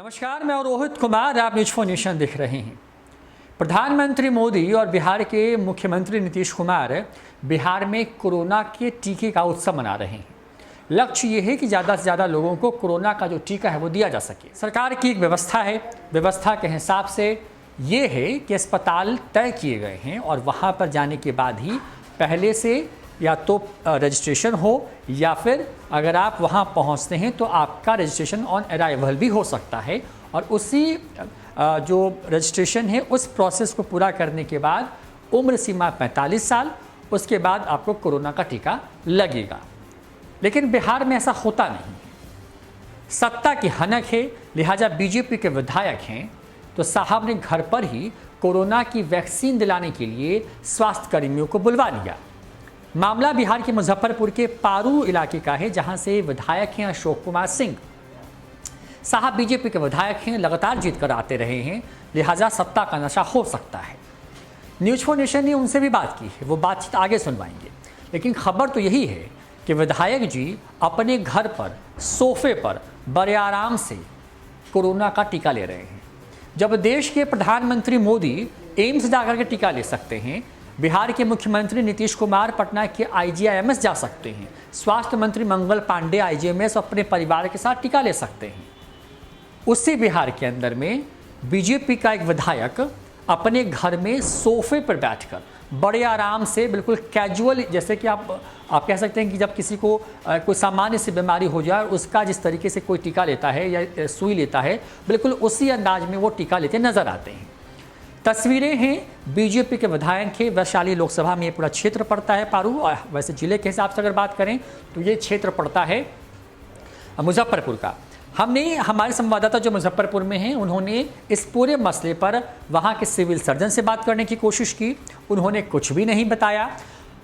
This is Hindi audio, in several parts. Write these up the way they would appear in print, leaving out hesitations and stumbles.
नमस्कार, मैं रोहित कुमार, आप न्यूज़4 नेशन देख रहे हैं। प्रधानमंत्री मोदी और बिहार के मुख्यमंत्री नीतीश कुमार बिहार में कोरोना के टीके का उत्सव मना रहे हैं। लक्ष्य ये है कि ज़्यादा से ज़्यादा लोगों को कोरोना का जो टीका है वो दिया जा सके। सरकार की एक व्यवस्था है, व्यवस्था के हिसाब से ये है कि अस्पताल तय किए गए हैं और वहाँ पर जाने के बाद ही पहले से या तो रजिस्ट्रेशन हो या फिर अगर आप वहाँ पहुँचते हैं तो आपका रजिस्ट्रेशन ऑन अराइवल भी हो सकता है। और उसी जो रजिस्ट्रेशन है उस प्रोसेस को पूरा करने के बाद उम्र सीमा 45 साल, उसके बाद आपको कोरोना का टीका लगेगा। लेकिन बिहार में ऐसा होता नहीं, सत्ता की हनक है, लिहाजा बीजेपी के विधायक हैं तो साहब ने घर पर ही कोरोना की वैक्सीन दिलाने के लिए स्वास्थ्य कर्मियों को बुलवा लिया। मामला बिहार के मुजफ्फरपुर के पारू इलाके का है, जहां से विधायक हैं अशोक कुमार सिंह। साहब बीजेपी के विधायक हैं, लगातार जीत कर आते रहे हैं, लिहाजा सत्ता का नशा हो सकता है। न्यूज़4 नेशन ने उनसे भी बात की है, वो बातचीत आगे सुनवाएंगे। लेकिन खबर तो यही है कि विधायक जी अपने घर पर सोफे पर बड़े आराम से कोरोना का टीका ले रहे हैं। जब देश के प्रधानमंत्री मोदी एम्स जाकर के टीका ले सकते हैं, बिहार के मुख्यमंत्री नीतीश कुमार पटना के IGIMS जा सकते हैं, स्वास्थ्य मंत्री मंगल पांडे IGMS अपने परिवार के साथ टीका ले सकते हैं, उसी बिहार के अंदर में बीजेपी का एक विधायक अपने घर में सोफे पर बैठकर बड़े आराम से, बिल्कुल कैजुअल, जैसे कि आप कह सकते हैं कि जब किसी को कोई सामान्य सी बीमारी हो जाए उसका जिस तरीके से कोई टीका लेता है या सुई लेता है, बिल्कुल उसी अंदाज में वो टीका लेते नजर आते हैं। तस्वीरें हैं बीजेपी के विधायक के। वैशाली लोकसभा में ये पूरा क्षेत्र पड़ता है पारू, और वैसे जिले के हिसाब से अगर बात करें तो ये क्षेत्र पड़ता है मुजफ्फरपुर का। हमने, हमारे संवाददाता जो मुजफ्फरपुर में हैं, उन्होंने इस पूरे मसले पर वहाँ के सिविल सर्जन से बात करने की कोशिश की, उन्होंने कुछ भी नहीं बताया।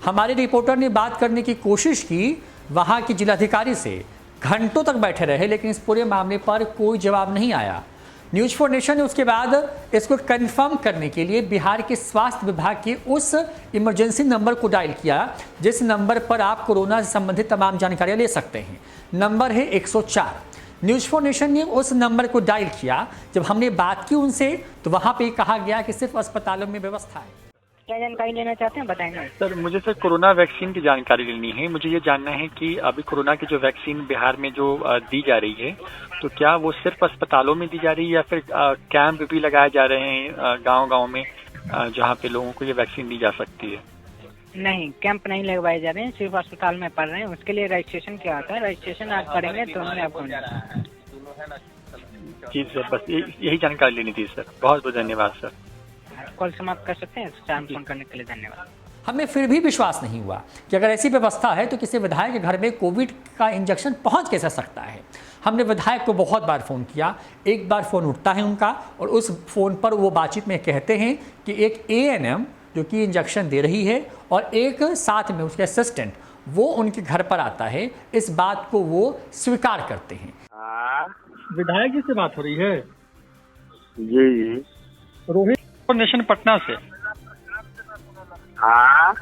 हमारे रिपोर्टर ने बात करने की कोशिश की वहाँ की जिलाधिकारी से, घंटों तक बैठे रहे, लेकिन इस पूरे मामले पर कोई जवाब नहीं आया। न्यूज़4 नेशन ने उसके बाद इसको कंफर्म करने के लिए बिहार के स्वास्थ्य विभाग के उस इमरजेंसी नंबर को डायल किया जिस नंबर पर आप कोरोना से संबंधित तमाम जानकारियां ले सकते हैं। नंबर है 104। न्यूज़4 नेशन ने उस नंबर को डायल किया। जब हमने बात की उनसे तो वहां पे कहा गया कि सिर्फ अस्पतालों में व्यवस्था है। क्या जानकारी लेना चाहते हैं, बताएंगे सर। मुझे सर कोरोना वैक्सीन की जानकारी लेनी है। मुझे ये जानना है कि अभी कोरोना की जो वैक्सीन बिहार में जो दी जा रही है, तो क्या वो सिर्फ अस्पतालों में दी जा रही है या फिर कैंप भी लगाए जा रहे हैं गांव-गांव में जहां पे लोगों को ये वैक्सीन दी जा सकती है? नहीं, कैंप नहीं लगवाए जा रहे हैं, सिर्फ अस्पताल में पड़ रहे हैं। उसके लिए रजिस्ट्रेशन क्या होता है, रजिस्ट्रेशन आप करेंगे तो उन्होंने आपको। जी सर, बस यही जानकारी लेनी थी सर। बहुत बहुत धन्यवाद सर। कॉल समाप्त कर सकते हैं। फोन करने के लिए धन्यवाद। हमें फिर भी विश्वास नहीं हुआ कि अगर ऐसी व्यवस्था है तो किसी विधायक के घर में कोविड का इंजेक्शन पहुंच कैसे सकता है। हमने विधायक को बहुत बार फ़ोन किया, एक बार फ़ोन उठता है उनका और उस फ़ोन पर वो बातचीत में कहते हैं कि एक ANM जो कि इंजेक्शन दे रही है और एक साथ में उसके असिस्टेंट वो उनके घर पर आता है। इस बात को वो स्वीकार करते हैं। विधायक जी से बात हो रही है? जी रोहित नेशन पटना से। हाँ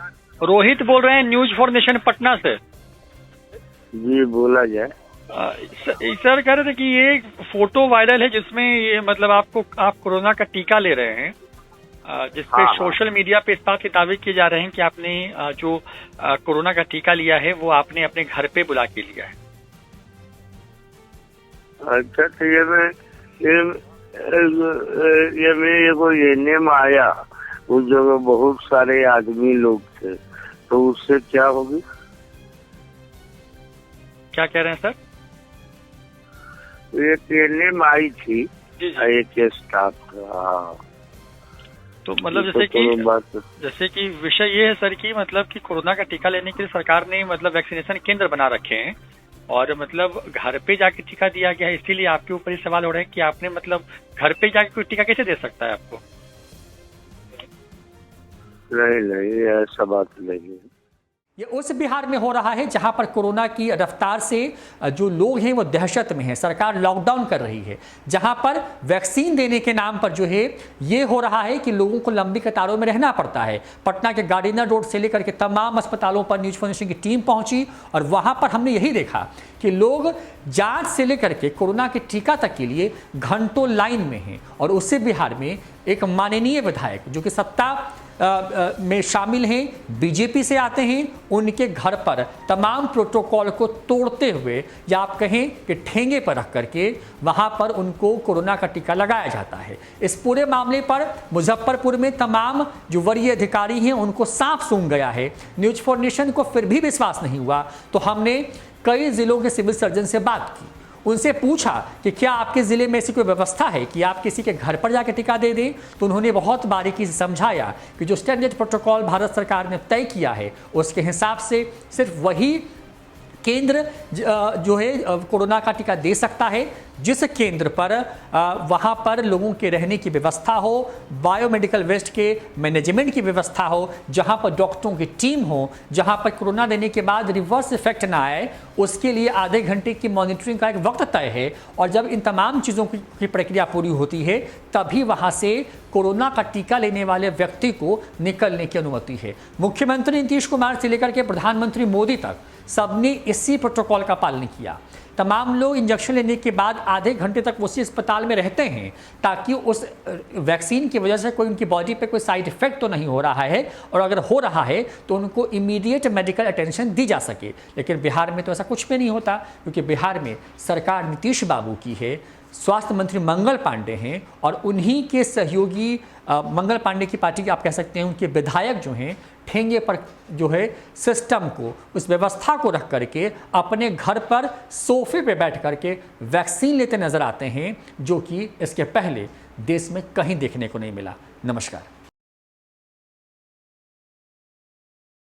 रोहित बोल रहे हैं न्यूज़4 नेशन पटना से। जी बोला जाए। सर कह रहे थे कि ये फोटो वायरल है जिसमें ये मतलब आप कोरोना का टीका ले रहे हैं, जिसपे हाँ, सोशल मीडिया पे इस बात के दावे किए जा रहे हैं कि आपने जो कोरोना का टीका लिया है वो आपने अपने घर पे बुला के लिया है। अच्छा, तो ये मेरे को ये नेम आया, उस जगह बहुत सारे आदमी लोग थे, तो उससे क्या होगी? क्या कह रहे हैं सर? एक नेम आई थी जी। एक स्टाफ का। तो मतलब जैसे कि विषय ये है सर कि मतलब कि कोरोना का टीका लेने के लिए सरकार ने मतलब वैक्सीनेशन केंद्र बना रखे हैं और मतलब घर पे जाके टीका दिया गया है, इसीलिए आपके ऊपर ये सवाल हो रहा है कि आपने मतलब घर पे जाके कोई टीका कैसे दे सकता है आपको? नहीं, ऐसा बात नहीं है। ये उस बिहार में हो रहा है जहां पर कोरोना की रफ्तार से जो लोग हैं वो दहशत में हैं। सरकार लॉकडाउन कर रही है, जहां पर वैक्सीन देने के नाम पर जो है ये हो रहा है कि लोगों को लंबी कतारों में रहना पड़ता है। पटना के गार्डिनर रोड से लेकर के तमाम अस्पतालों पर न्यूज फाउंडेशन की टीम पहुंची और वहां पर हमने यही देखा कि लोग जांच से लेकर के कोरोना के टीका तक के लिए घंटों लाइन में हैं। और उससे बिहार में एक माननीय विधायक जो कि सत्ता में शामिल हैं, बीजेपी से आते हैं, उनके घर पर तमाम प्रोटोकॉल को तोड़ते हुए या आप कहें कि ठेंगे पर रख करके वहां पर उनको कोरोना का टीका लगाया जाता है। इस पूरे मामले पर मुजफ्फरपुर में तमाम जो वरीय अधिकारी हैं उनको साफ सूंघ गया है। न्यूज फाउंडेशन को फिर भी विश्वास नहीं हुआ तो हमने कई जिलों के सिविल सर्जन से बात की, उनसे पूछा कि क्या आपके ज़िले में ऐसी कोई व्यवस्था है कि आप किसी के घर पर जाकर टीका दे दें। तो उन्होंने बहुत बारीकी से समझाया कि जो स्टैंडर्ड प्रोटोकॉल भारत सरकार ने तय किया है उसके हिसाब से सिर्फ वही केंद्र जो है कोरोना का टीका दे सकता है जिस केंद्र पर वहाँ पर लोगों के रहने की व्यवस्था हो, बायोमेडिकल वेस्ट के मैनेजमेंट की व्यवस्था हो, जहाँ पर डॉक्टरों की टीम हो, जहाँ पर कोरोना देने के बाद रिवर्स इफेक्ट ना आए, उसके लिए आधे घंटे की मॉनिटरिंग का एक वक्त तय है। और जब इन तमाम चीज़ों की प्रक्रिया पूरी होती है तभी वहाँ से कोरोना का टीका लेने वाले व्यक्ति को निकलने की अनुमति है। मुख्यमंत्री नीतीश कुमार से लेकर के प्रधानमंत्री मोदी तक सबने इसी प्रोटोकॉल का पालन किया। तमाम लोग इंजेक्शन लेने के बाद आधे घंटे तक उसी अस्पताल में रहते हैं ताकि उस वैक्सीन की वजह से कोई उनकी बॉडी पे कोई साइड इफेक्ट तो नहीं हो रहा है, और अगर हो रहा है तो उनको इमीडिएट मेडिकल अटेंशन दी जा सके। लेकिन बिहार में तो ऐसा कुछ भी नहीं होता, क्योंकि बिहार में सरकार नीतीश बाबू की है, स्वास्थ्य मंत्री मंगल पांडे हैं और उन्हीं के सहयोगी मंगल पांडे की पार्टी आप कह सकते हैं, उनके विधायक जो हैं ठेंगे पर जो है सिस्टम को, उस व्यवस्था को रख करके अपने घर पर सोफे पे बैठ करके वैक्सीन लेते नजर आते हैं, जो कि इसके पहले देश में कहीं देखने को नहीं मिला। नमस्कार।